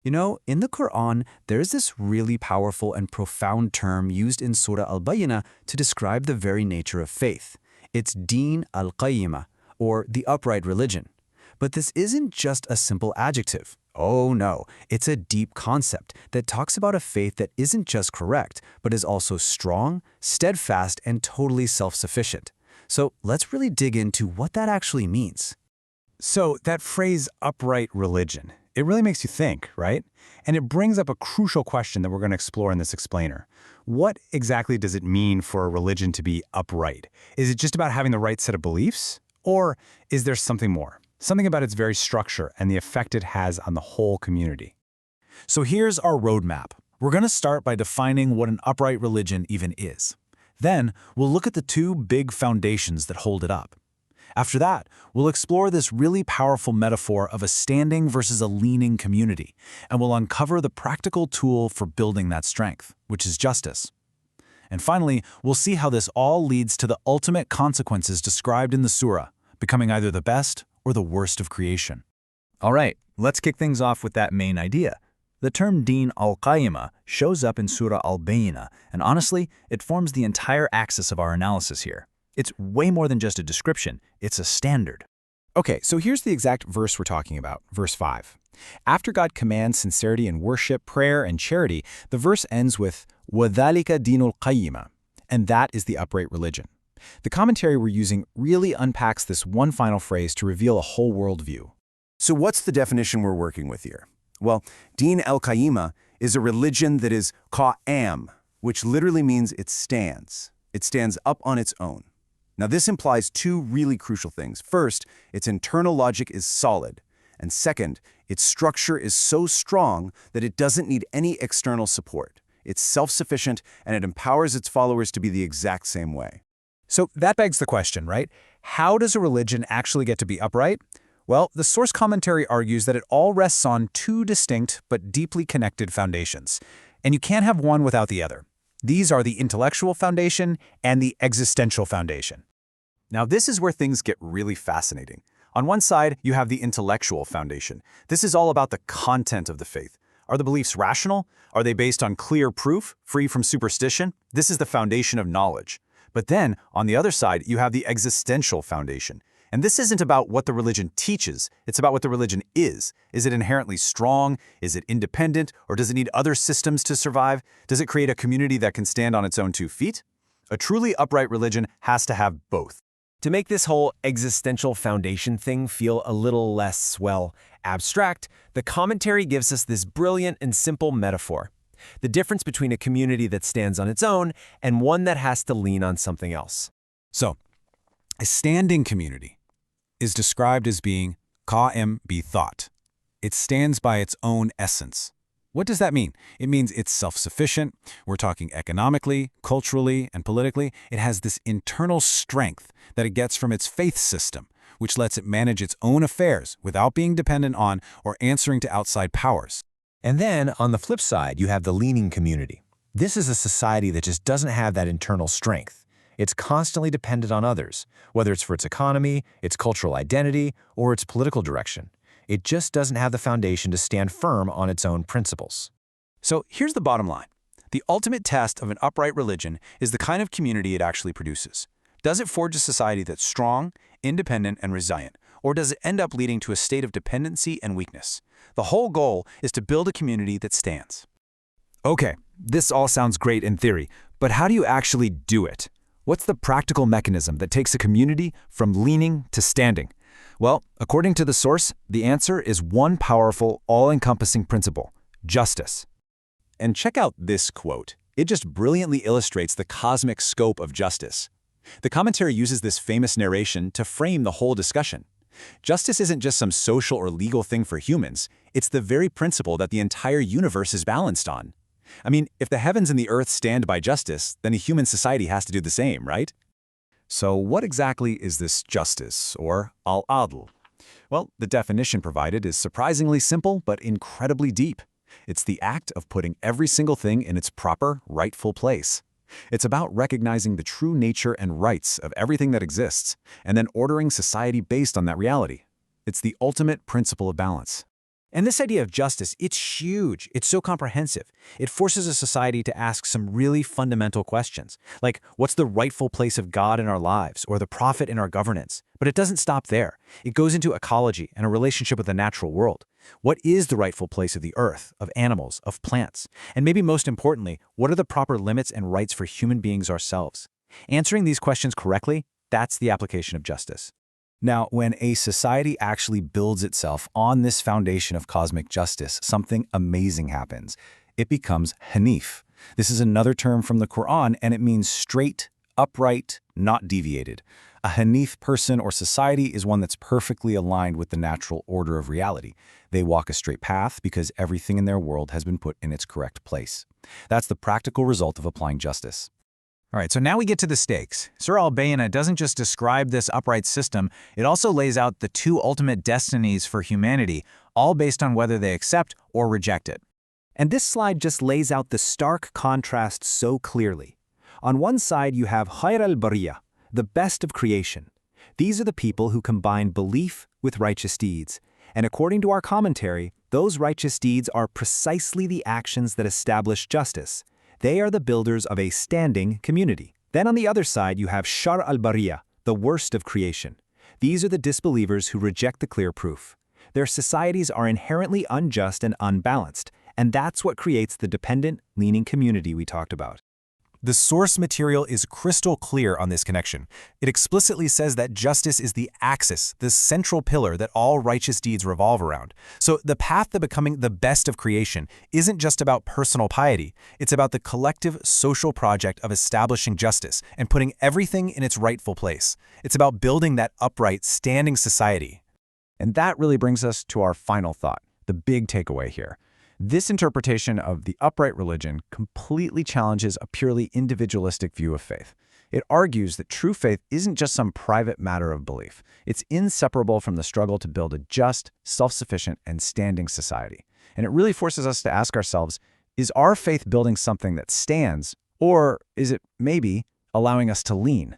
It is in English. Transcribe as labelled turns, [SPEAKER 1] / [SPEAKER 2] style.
[SPEAKER 1] You know, in the Qur'an, there's this really powerful and profound term used in Surah Al-Bayyinah to describe the very nature of faith. It's Deen al-Qayyimah, or the upright religion. But this isn't just a simple adjective. Oh no, it's a deep concept that talks about a faith that isn't just correct, but is also strong, steadfast, and totally self-sufficient. So let's really dig into what that actually means.
[SPEAKER 2] So that phrase, upright religion, it really makes you think, right? And it brings up a crucial question that we're going to explore in this explainer. What exactly does it mean for a religion to be upright? Is it just about having the right set of beliefs? Or is there something more? Something about its very structure and the effect it has on the whole community?
[SPEAKER 3] So here's our roadmap. We're going to start by defining what an upright religion even is. Then, we'll look at the two big foundations that hold it up. After that, we'll explore this really powerful metaphor of a standing versus a leaning community, and we'll uncover the practical tool for building that strength, which is justice. And finally, we'll see how this all leads to the ultimate consequences described in the surah, becoming either the best or the worst of creation.
[SPEAKER 4] All right, let's kick things off with that main idea. The term Deen al-Qayyimah shows up in Surah Al-Bayyinah, and honestly, it forms the entire axis of our analysis here. It's way more than just a description, it's a standard.
[SPEAKER 2] Okay, so here's the exact verse we're talking about, verse 5. After God commands sincerity in worship, prayer, and charity, the verse ends with وَذَلِكَ دِينُ الْقَيِّمَةِ, and that is the upright religion. The commentary we're using really unpacks this one final phrase to reveal a whole worldview.
[SPEAKER 5] So what's the definition we're working with here? Well, Deen al-Qayyimah is a religion that is qa'am, which literally means it stands. It stands up on its own. Now, this implies two really crucial things. First, its internal logic is solid. And second, its structure is so strong that it doesn't need any external support. It's self-sufficient, and it empowers its followers to be the exact same way.
[SPEAKER 2] So that begs the question, right? How does a religion actually get to be upright? Well, the source commentary argues that it all rests on two distinct but deeply connected foundations. And you can't have one without the other. These are the intellectual foundation and the existential foundation.
[SPEAKER 3] Now, this is where things get really fascinating. On one side, you have the intellectual foundation. This is all about the content of the faith. Are the beliefs rational? Are they based on clear proof, free from superstition? This is the foundation of knowledge. But then, on the other side, you have the existential foundation. And this isn't about what the religion teaches, it's about what the religion is. Is it inherently strong? Is it independent? Or does it need other systems to survive? Does it create a community that can stand on its own 2 feet? A truly upright religion has to have both.
[SPEAKER 6] To make this whole existential foundation thing feel a little less, well, abstract, the commentary gives us this brilliant and simple metaphor. The difference between a community that stands on its own and one that has to lean on something else.
[SPEAKER 2] So, a standing community is described as being qa'im bi thought. It stands by its own essence. What does that mean? It means it's self-sufficient. We're talking economically, culturally, and politically. It has this internal strength that it gets from its faith system, which lets it manage its own affairs without being dependent on or answering to outside powers.
[SPEAKER 6] And then, on the flip side, you have the leaning community. This is a society that just doesn't have that internal strength. It's constantly dependent on others, whether it's for its economy, its cultural identity, or its political direction. It just doesn't have the foundation to stand firm on its own principles.
[SPEAKER 2] So here's the bottom line. The ultimate test of an upright religion is the kind of community it actually produces. Does it forge a society that's strong, independent, and resilient, or does it end up leading to a state of dependency and weakness? The whole goal is to build a community that stands.
[SPEAKER 3] Okay, this all sounds great in theory, but how do you actually do it? What's the practical mechanism that takes a community from leaning to standing? Well, according to the source, the answer is one powerful, all-encompassing principle: justice.
[SPEAKER 5] And check out this quote. It just brilliantly illustrates the cosmic scope of justice. The commentary uses this famous narration to frame the whole discussion. Justice isn't just some social or legal thing for humans. It's the very principle that the entire universe is balanced on. I mean, if the heavens and the earth stand by justice, then a human society has to do the same, right?
[SPEAKER 3] So what exactly is this justice, or al-adl? Well, the definition provided is surprisingly simple but incredibly deep. It's the act of putting every single thing in its proper, rightful place. It's about recognizing the true nature and rights of everything that exists, and then ordering society based on that reality. It's the ultimate principle of balance.
[SPEAKER 1] And this idea of justice, it's huge. It's so comprehensive. It forces a society to ask some really fundamental questions, like what's the rightful place of God in our lives or the prophet in our governance? But it doesn't stop there. It goes into ecology and a relationship with the natural world. What is the rightful place of the earth, of animals, of plants? And maybe most importantly, what are the proper limits and rights for human beings ourselves? Answering these questions correctly, that's the application of justice.
[SPEAKER 2] Now, when a society actually builds itself on this foundation of cosmic justice, something amazing happens. It becomes Hanif. This is another term from the Qur'an, and it means straight, upright, not deviated. A Hanif person or society is one that's perfectly aligned with the natural order of reality. They walk a straight path because everything in their world has been put in its correct place. That's the practical result of applying justice.
[SPEAKER 4] All right, so now we get to the stakes. Surah Al-Bayyinah doesn't just describe this upright system, it also lays out the two ultimate destinies for humanity, all based on whether they accept or reject it.
[SPEAKER 1] And this slide just lays out the stark contrast so clearly. On one side, you have Khayr al-Bariyah, the best of creation. These are the people who combine belief with righteous deeds. And according to our commentary, those righteous deeds are precisely the actions that establish justice. They are the builders of a standing community. Then on the other side, you have Shar al-Bariyah, the worst of creation. These are the disbelievers who reject the clear proof. Their societies are inherently unjust and unbalanced, and that's what creates the dependent, leaning community we talked about.
[SPEAKER 3] The source material is crystal clear on this connection. It explicitly says that justice is the axis, the central pillar that all righteous deeds revolve around. So the path to becoming the best of creation isn't just about personal piety. It's about the collective social project of establishing justice and putting everything in its rightful place. It's about building that upright, standing society.
[SPEAKER 2] And that really brings us to our final thought, the big takeaway here. This interpretation of the upright religion completely challenges a purely individualistic view of faith. It argues that true faith isn't just some private matter of belief. It's inseparable from the struggle to build a just, self-sufficient, and standing society. And it really forces us to ask ourselves, is our faith building something that stands, or is it maybe allowing us to lean?